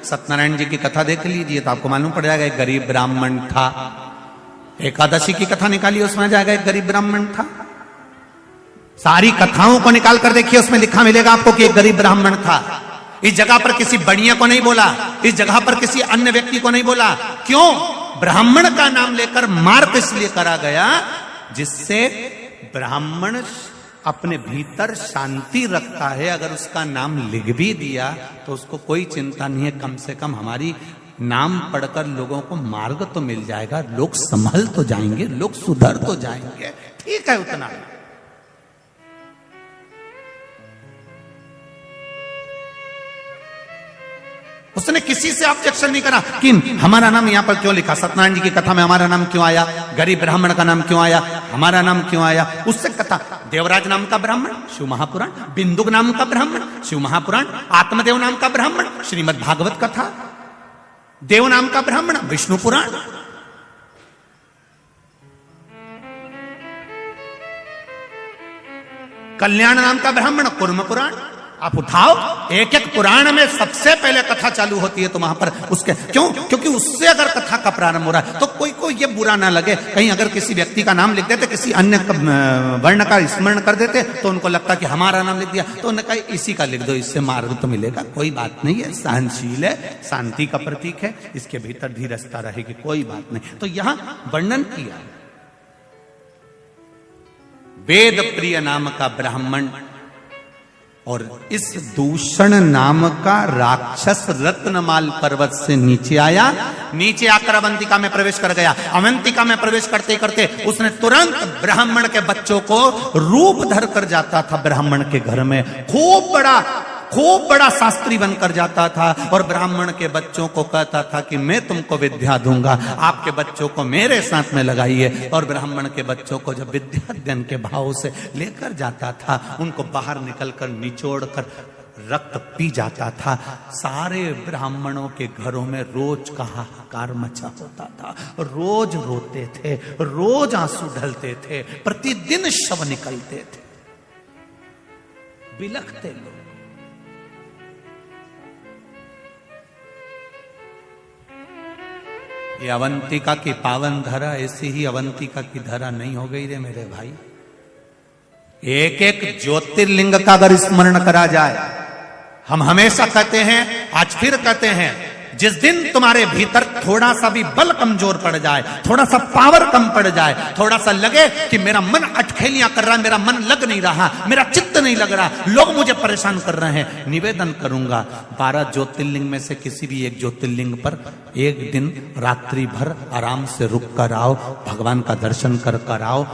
सत्यनारायण जी की कथा देख लीजिए तो आपको मालूम पड़ जाएगा एक गरीब ब्राह्मण था। एकादशी की कथा निकालिए, उसमें आ जाएगा एक गरीब ब्राह्मण था। सारी कथाओं को निकाल कर देखिए, उसमें लिखा मिलेगा आपको कि एक गरीब ब्राह्मण था। इस जगह पर किसी बढ़िया को नहीं बोला, इस जगह पर किसी अन्य व्यक्ति को नहीं बोला। क्यों? ब्राह्मण का नाम लेकर मार्क इसलिए करा गया जिससे ब्राह्मण अपने भीतर शांति रखता है। अगर उसका नाम लिख भी दिया तो उसको कोई चिंता नहीं है, कम से कम हमारी नाम पढ़कर लोगों को मार्ग तो मिल जाएगा, लोग संभल तो जाएंगे, लोग सुधर तो जाएंगे। ठीक है, उतना उसने किसी से ऑब्जेक्शन नहीं करा कि हमारा नाम यहां पर क्यों लिखा, सत्यनारायण जी की कथा में हमारा नाम क्यों आया, गरीब ब्राह्मण का नाम क्यों आया, हमारा नाम क्यों आया। उससे कथा, देवराज नाम का ब्राह्मण शिव महापुराण, बिंदुक नाम का ब्राह्मण शिव महापुराण, आत्मदेव नाम का ब्राह्मण श्रीमद् भागवत कथा, देव नाम का ब्राह्मण विष्णु पुराण, कल्याण नाम का ब्राह्मण कुर्म पुराण। आप उठाओ, एक एक पुराण में सबसे पहले कथा चालू होती है तो वहां पर उसके क्यों, क्योंकि उससे अगर कथा का प्रारंभ हो रहा है तो कोई को ये बुरा ना लगे। कहीं अगर किसी व्यक्ति का नाम लिख देते, किसी अन्य वर्ण का स्मरण कर देते तो उनको लगता कि हमारा नाम लिख दिया, तो उन्होंने कहा इसी का लिख दो, इससे मार्ग तो मिलेगा। कोई बात नहीं है, सहनशील है, शांति का प्रतीक है, इसके भीतर धीरजता रहेगी, कोई बात नहीं। तो यहां वर्णन किया वेद प्रिय नाम का ब्राह्मण और इस दूषण नाम का राक्षस रत्नमाल पर्वत से नीचे आया, नीचे आकर अवंतिका में प्रवेश कर गया। अवंतिका में प्रवेश करते करते उसने तुरंत ब्राह्मण के बच्चों को रूप धर कर जाता था ब्राह्मण के घर में, खूब बड़ा शास्त्री बनकर जाता था और ब्राह्मण के बच्चों को कहता था कि मैं तुमको विद्या दूंगा, आपके बच्चों को मेरे साथ में लगाइए। और ब्राह्मण के बच्चों को जब विद्या अध्ययन के भाव से लेकर जाता था, उनको बाहर निकलकर निचोड़कर रक्त पी जाता था। सारे ब्राह्मणों के घरों में रोज का हाहाकार मचा होता था, रोज रोते थे, रोज आंसू ढलते थे, प्रतिदिन शव निकलते थे, बिलखते लोग। ये अवंतिका की पावन धरा ऐसी ही अवंतिका की धरा नहीं हो गई रे मेरे भाई। एक एक ज्योतिर्लिंग का अगर स्मरण करा जाए, हम हमेशा कहते हैं, आज फिर कहते हैं, जिस दिन तुम्हारे भीतर थोड़ा सा भी बल कमजोर पड़ जाए, थोड़ा सा पावर कम पड़ जाए, थोड़ा सा लगे कि मेरा मन अटखेलियां कर रहा है, मेरा मन लग नहीं रहा, मेरा चित्त नहीं लग रहा, लोग मुझे परेशान कर रहे हैं, निवेदन करूंगा 12 ज्योतिर्लिंग में से किसी भी एक ज्योतिर्लिंग पर एक दिन रात्रि भर आराम से रुक कर आओ, भगवान का दर्शन कर आओ।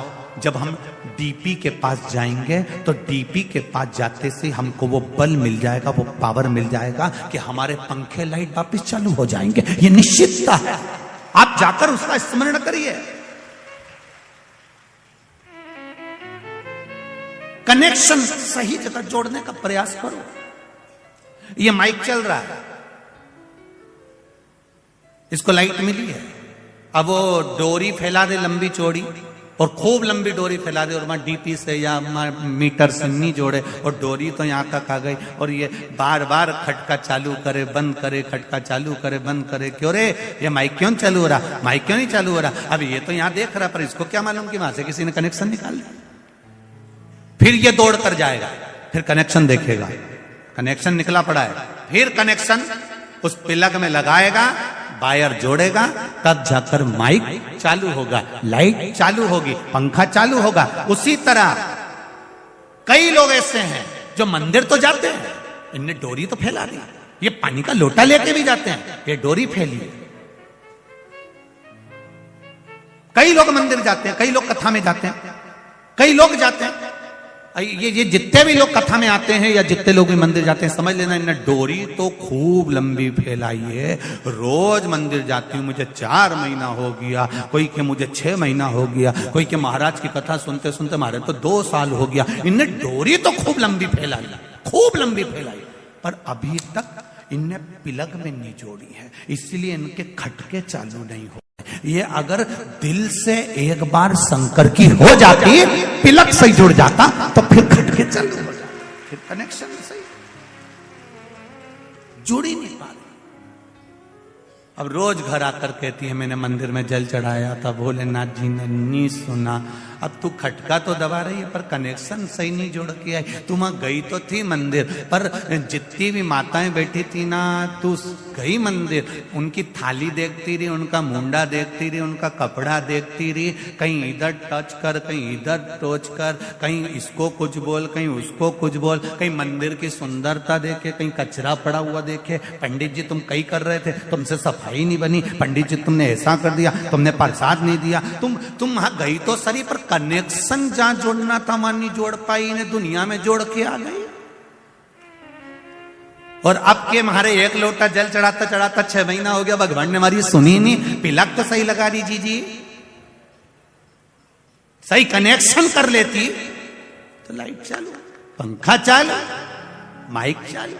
जब हम डीपी के पास जाएंगे तो डीपी के पास जाते से हमको वो बल मिल जाएगा, वो पावर मिल जाएगा कि हमारे पंखे लाइट वापस चालू हो जाएंगे, ये निश्चितता है। आप जाकर उसका स्मरण करिए, कनेक्शन सही जगह जोड़ने का प्रयास करो। ये माइक चल रहा है, इसको लाइट मिली है, अब वो डोरी फैला दे लंबी चौड़ी और खूब लंबी डोरी फैला दे और वहां डीपी से या मीटर से नहीं जोड़े और डोरी तो यहाँ तक आ गई और ये बार बार खटका चालू करे बंद करे, खटका चालू करे बंद करे। क्यों रे, ये माइक क्यों चालू हो रहा, माइक क्यों नहीं चालू हो रहा? अब ये तो यहाँ देख रहा, पर इसको क्या मालूम कि वहां से किसी ने कनेक्शन निकाल दिया। फिर ये दौड़ कर जाएगा, फिर कनेक्शन देखेगा, कनेक्शन निकला पड़ा है, फिर कनेक्शन उस प्लग में लगाएगा, वायर जोड़ेगा, तब जाकर माइक चालू होगा, लाइट चालू होगी, पंखा चालू होगा। उसी तरह कई लोग ऐसे हैं जो मंदिर तो जाते हैं, इनने डोरी तो फैला दी, ये पानी का लोटा लेके भी जाते हैं, ये डोरी फैली है। कई लोग मंदिर जाते हैं, कई लोग कथा में जाते हैं, कई लोग जाते हैं, ये जितने भी लोग कथा में आते हैं या जितने लोग भी मंदिर जाते हैं, समझ लेना इन्हें डोरी तो खूब लंबी फैलाई है। रोज मंदिर जाती हूँ, मुझे 4 महीना हो गया, कोई के मुझे 6 महीना हो गया, कोई के महाराज की कथा सुनते सुनते हमारे तो 2 साल हो गया। इन्हें डोरी तो खूब लंबी फैलाई, खूब लंबी फैलाई, पर अभी तक इनने पिलग में नहीं जोड़ी है, इसलिए इनके खटके चालू नहीं हो। ये अगर दिल से एक बार शंकर की हो जाती, पिलक सही जुड़ जाता, तो फिर खटके चालू हो जाते, फिर कनेक्शन सही जुड़ ही नहीं पा रही। अब रोज घर आकर कहती है मैंने मंदिर में जल चढ़ाया था, भोलेनाथ जी ने नहीं सुना। अब तू खटका तो दबा रही है पर कनेक्शन सही नहीं जोड़ के आई। तू वहां गई तो थी मंदिर, पर जितनी भी माताएं बैठी थी ना, तू गई मंदिर, उनकी थाली देखती रही, उनका मुंडा देखती रही, उनका कपड़ा देखती रही, कहीं इधर टच कर, कहीं इधर टच कर, कहीं इसको कुछ बोल, कहीं उसको कुछ बोल, कहीं मंदिर की सुंदरता देखे, कहीं कचरा पड़ा हुआ देखे। पंडित जी तुम कहीं कर रहे थे, तुमसे सफाई नहीं बनी, पंडित जी तुमने ऐसा कर दिया, तुमने प्रसाद नहीं दिया। तुम वहां गई तो सही, पर कनेक्शन जहां जोड़ना था वहां नहीं जोड़ पाई, इन्हें दुनिया में जोड़ के आ गई। और अब के हमारे एक लोटा जल चढ़ाता चढ़ाता 6 महीना हो गया, भगवान ने हमारी सुनी नहीं। पिलक तो सही लगा दी जी, सही कनेक्शन कर लेती तो लाइट चालू, पंखा चालू, माइक चालू,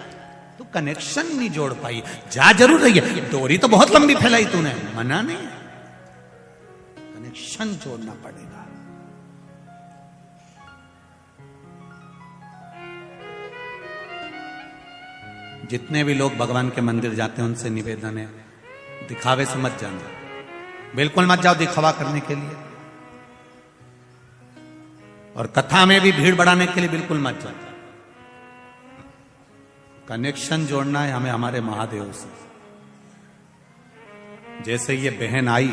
तो कनेक्शन नहीं जोड़ पाई। जा जरूर रही है, डोरी तो बहुत लंबी फैलाई तूने, मना नहीं, कनेक्शन जोड़ना पड़ेगा। जितने भी लोग भगवान के मंदिर जाते हैं उनसे निवेदन है, दिखावे से मत जाना, बिल्कुल मत जाओ दिखावा करने के लिए, और कथा में भी भीड़ बढ़ाने के लिए बिल्कुल मत जाओ। कनेक्शन जोड़ना है हमें हमारे महादेव से। जैसे ये बहन आई,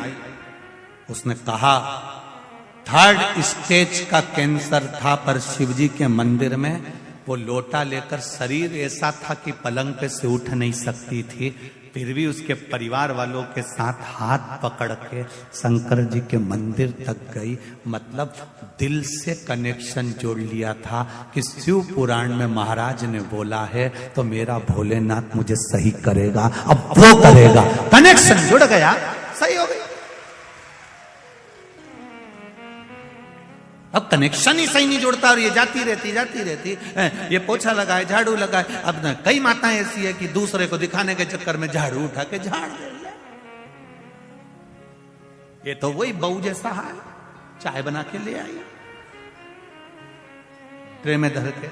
उसने कहा 3rd स्टेज का कैंसर था, पर शिवजी के मंदिर में वो लोटा लेकर, शरीर ऐसा था कि पलंग पे से उठ नहीं सकती थी, फिर भी उसके परिवार वालों के साथ हाथ पकड़ के शंकर जी के मंदिर तक गई। मतलब दिल से कनेक्शन जोड़ लिया था कि शिव पुराण में महाराज ने बोला है तो मेरा भोलेनाथ मुझे सही करेगा, अब वो करेगा। कनेक्शन जुड़ गया, सही हो गई। अब कनेक्शन ही सही नहीं जोड़ता और ये जाती रहती ये पोछा लगाए, झाड़ू लगाए। अब न कई माताएं ऐसी है कि दूसरे को दिखाने के चक्कर में झाड़ू उठा के झाड़ दे। ये तो वही बहू जैसा है, चाय बना के ले आई, ट्रे में धर के।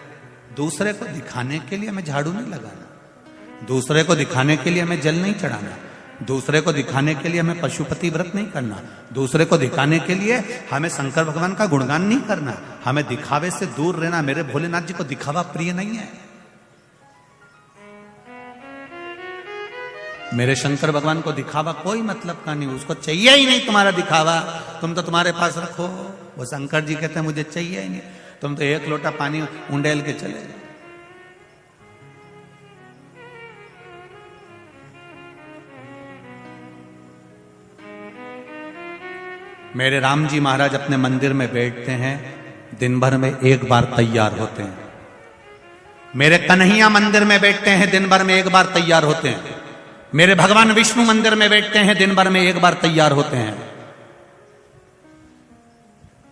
दूसरे को दिखाने के लिए हमें झाड़ू नहीं लगाना, दूसरे को दिखाने के लिए हमें जल नहीं चढ़ाना, दूसरे को दिखाने के लिए हमें पशुपति व्रत नहीं करना, दूसरे को दिखाने के लिए हमें शंकर भगवान का गुणगान नहीं करना। हमें दिखावे से दूर रहना। मेरे भोलेनाथ जी को दिखावा प्रिय नहीं है। मेरे शंकर भगवान को दिखावा कोई मतलब का नहीं, उसको चाहिए ही नहीं तुम्हारा दिखावा। तुम तो तुम्हारे पास रखो, वो शंकर जी कहते हैं मुझे चाहिए ही नहीं। तुम तो 1 लोटा पानी उंडेल के चले जाओ। मेरे राम जी महाराज अपने मंदिर में बैठते हैं, दिन भर में 1 बार तैयार होते हैं। मेरे कन्हैया मंदिर में बैठते हैं, दिन भर में 1 बार तैयार होते हैं। मेरे भगवान विष्णु मंदिर में बैठते हैं, दिन भर में 1 बार तैयार होते हैं।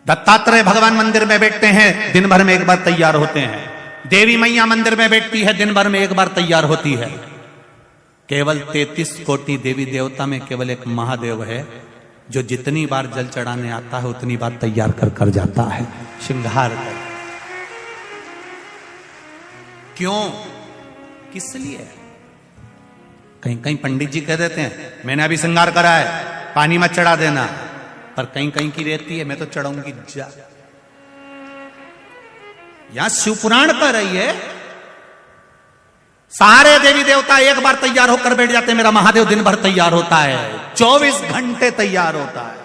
दत्तात्रेय भगवान मंदिर में बैठते हैं, दिन भर में 1 बार तैयार होते हैं। देवी मैया मंदिर में बैठती है, दिन भर में 1 बार तैयार होती है। केवल 33 कोटि देवी देवता में केवल एक महादेव है जो जितनी बार जल चढ़ाने आता है उतनी बार तैयार कर जाता है, श्रृंगार कर। क्यों, किस लिए? कहीं कहीं पंडित जी कह देते हैं मैंने अभी श्रृंगार करा है, पानी मत चढ़ा देना, पर कहीं कहीं की रहती है मैं तो चढ़ाऊंगी जा। यहां शिवपुराण कह रही है सारे देवी देवता 1 बार तैयार होकर बैठ जाते हैं, मेरा महादेव दिन भर तैयार होता है, 24 घंटे तैयार होता है।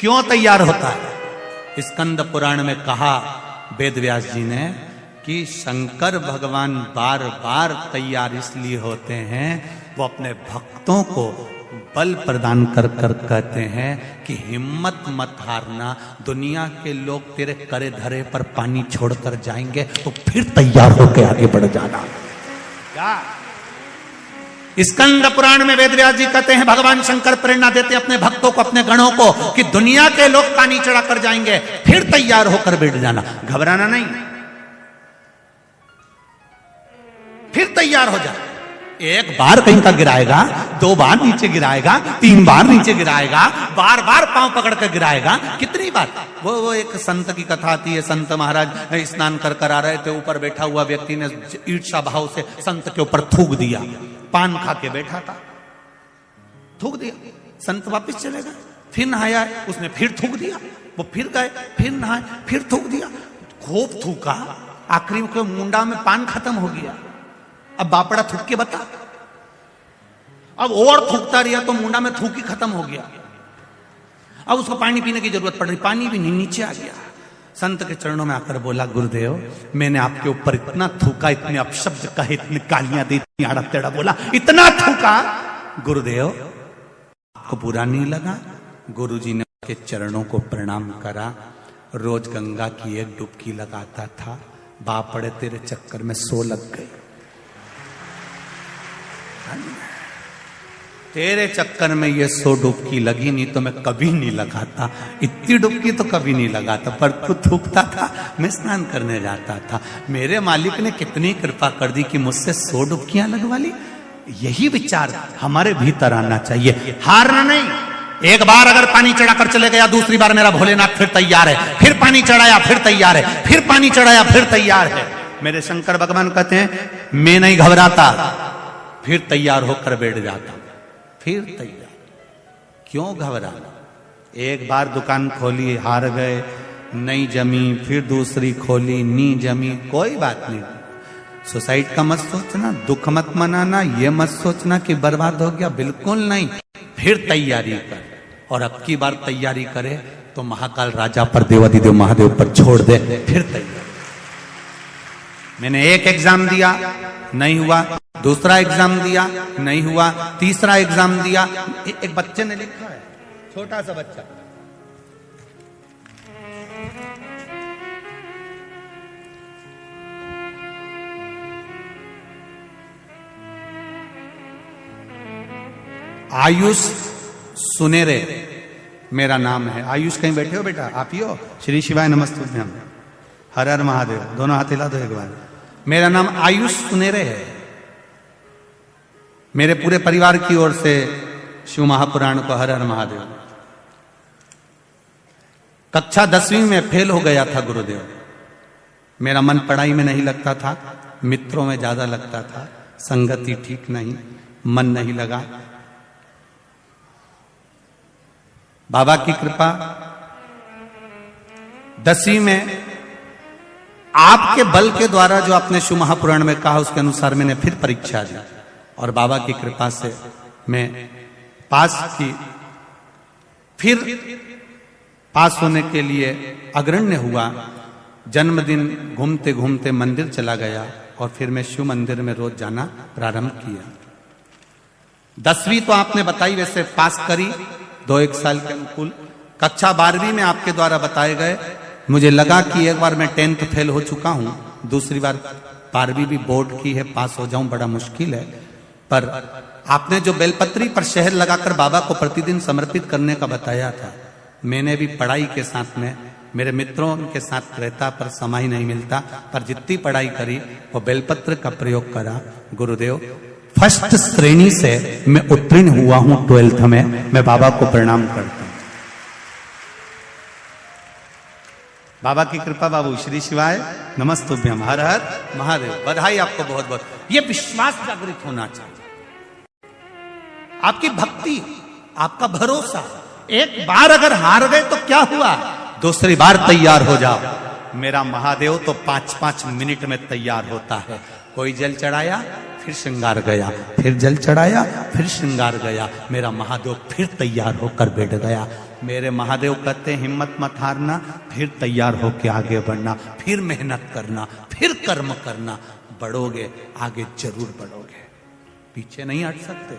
क्यों तैयार होता है? स्कंद पुराण में कहा वेद व्यास जी ने कि शंकर भगवान बार बार तैयार इसलिए होते हैं, वो अपने भक्तों को बल प्रदान कर कहते हैं कि हिम्मत मत हारना, दुनिया के लोग तेरे करे धरे पर पानी छोड़कर जाएंगे तो फिर तैयार होकर आगे बढ़ जाना। स्कंद पुराण में वेदव्यास जी कहते हैं भगवान शंकर प्रेरणा देते अपने भक्तों को, अपने गणों को कि दुनिया के लोग पानी चढ़ा कर जाएंगे फिर तैयार होकर बैठ जाना, घबराना नहीं, फिर तैयार हो जा। 1 बार कहीं का गिराएगा, 2 बार नीचे गिराएगा, 3 बार नीचे गिराएगा, बार बार पांव पकड़ कर गिराएगा, कितनी बार? वो एक संत की कथा आती है। संत महाराज स्नान कर आ रहे थे, ऊपर बैठा हुआ व्यक्ति ने ईर्ष्या भाव से संत के ऊपर थूक दिया। पान खा के बैठा था, थूक दिया, संत वापस चले गए, फिर नहाया, उसने फिर थूक दिया, वो फिर गए, फिर नहाए, फिर थूक दिया, खूब थूका, आखिरी में मुंडा में पान खत्म हो गया। अब बापड़ा थूक के बता, अब और थूकता रहा तो मुंडा में थूक ही खत्म हो गया। अब उसको पानी पीने की जरूरत पड़ रही, पानी भी नहीं, नीचे आ गया। संत के चरणों में आकर बोला, गुरुदेव मैंने आपके ऊपर इतना थूका, इतने अपशब्द कहे, इतनी गालियां दी, इतनी आड़ा टेढ़ा बोला, इतना थूका, गुरुदेव आपको बुरा नहीं लगा? गुरुजी ने उसके चरणों को प्रणाम करा। रोज गंगा की एक डुबकी लगाता था, बापड़े तेरे चक्कर में 100 लग गई, तेरे चक्कर में ये 100 डुबकी लगी, नहीं तो मैं कभी नहीं लगाता, इतनी डुबकी तो कभी नहीं लगाता, पर तू थूकता था, मैं स्नान करने जाता था, मेरे मालिक ने कितनी कृपा कर दी कि मुझसे 100 डुबकियां लगवा ली। यही विचार हमारे भीतर आना चाहिए, हारना नहीं। एक बार अगर पानी चढ़ाकर चले गया, दूसरी बार मेरा भोलेनाथ फिर तैयार है, फिर पानी चढ़ाया फिर तैयार है, फिर पानी चढ़ाया फिर तैयार है। मेरे शंकर भगवान कहते हैं, मैं नहीं घबराता, फिर तैयार होकर बैठ जाता, फिर तैयार। क्यों घबराना? एक बार दुकान खोली, हार गए, नहीं जमी, फिर दूसरी खोली, नहीं जमी, कोई बात नहीं। सुसाइड का मत सोचना, दुख मत मनाना, ये मत सोचना कि बर्बाद हो गया, बिल्कुल नहीं, फिर तैयारी कर। और अब की बार तैयारी करे तो महाकाल राजा पर, देवाधिदेव महादेव पर छोड़ दे, फिर तैयारी। मैंने एक एग्जाम दिया, नहीं हुआ, दूसरा एग्जाम दिया, नहीं हुआ, तीसरा एग्जाम दिया। एक बच्चे ने लिखा है, छोटा सा बच्चा, आयुष सुनेरे मेरा नाम है। आयुष कहीं बैठे हो बेटा? आप ही हो? श्री शिवाय नमस्तुभ्यम, हर हर महादेव, दोनों हाथ हिला दो एक बार। मेरा नाम आयुष सुनेरे है। मेरे पूरे परिवार की ओर से शिव महापुराण को हर हर महादेव। कक्षा 10वीं में फेल हो गया था गुरुदेव। मेरा मन पढ़ाई में नहीं लगता था, मित्रों में ज्यादा लगता था, संगति ठीक नहीं, मन नहीं लगा। बाबा की कृपा, 10वीं में आपके बल के द्वारा जो आपने शिव महापुराण में कहा, उसके अनुसार मैंने फिर परीक्षा दी और बाबा की कृपा से मैं पास की। फिर पास होने के लिए अग्रण्य हुआ। जन्मदिन घूमते घूमते मंदिर चला गया और फिर मैं शिव मंदिर में रोज जाना प्रारंभ किया। 10वीं तो आपने बताई, वैसे पास करी 2-1 साल के अनुकूल। कक्षा 12वीं में आपके द्वारा बताए गए, मुझे लगा कि एक बार मैं 10th फेल हो चुका हूं, दूसरी बार 12वीं भी बोर्ड की है, पास हो जाऊं बड़ा मुश्किल है। पर आपने जो बेलपत्री पर शहर लगाकर बाबा को प्रतिदिन समर्पित करने का बताया था, मैंने भी पढ़ाई के साथ में मेरे मित्रों के साथ रहता, पर समय ही नहीं मिलता, पर जितनी पढ़ाई करी वो बेलपत्र का प्रयोग करा। गुरुदेव फर्स्ट श्रेणी से मैं उत्तीर्ण हुआ हूं 12th में। मैं बाबा को प्रणाम करता हूं। बाबा की कृपा बाबू, श्री शिवाय नमस्तुभ्यम, हर हर महादेव। बधाई आपको बहुत बहुत। ये विश्वास जागृत होना चाहिए, आपकी भक्ति, आपका भरोसा। एक बार अगर हार गए तो क्या हुआ, दूसरी बार तैयार हो जाओ। मेरा महादेव तो 5-5 मिनट में तैयार होता है। कोई जल चढ़ाया, फिर श्रृंगार गया, फिर जल चढ़ाया, फिर श्रृंगार गया, मेरा महादेव फिर तैयार होकर बैठ गया। मेरे महादेव कहते हिम्मत मत हारना, फिर तैयार होकर आगे बढ़ना, फिर मेहनत करना, फिर कर्म करना, बढ़ोगे, आगे जरूर बढ़ोगे, पीछे नहीं हट सकते।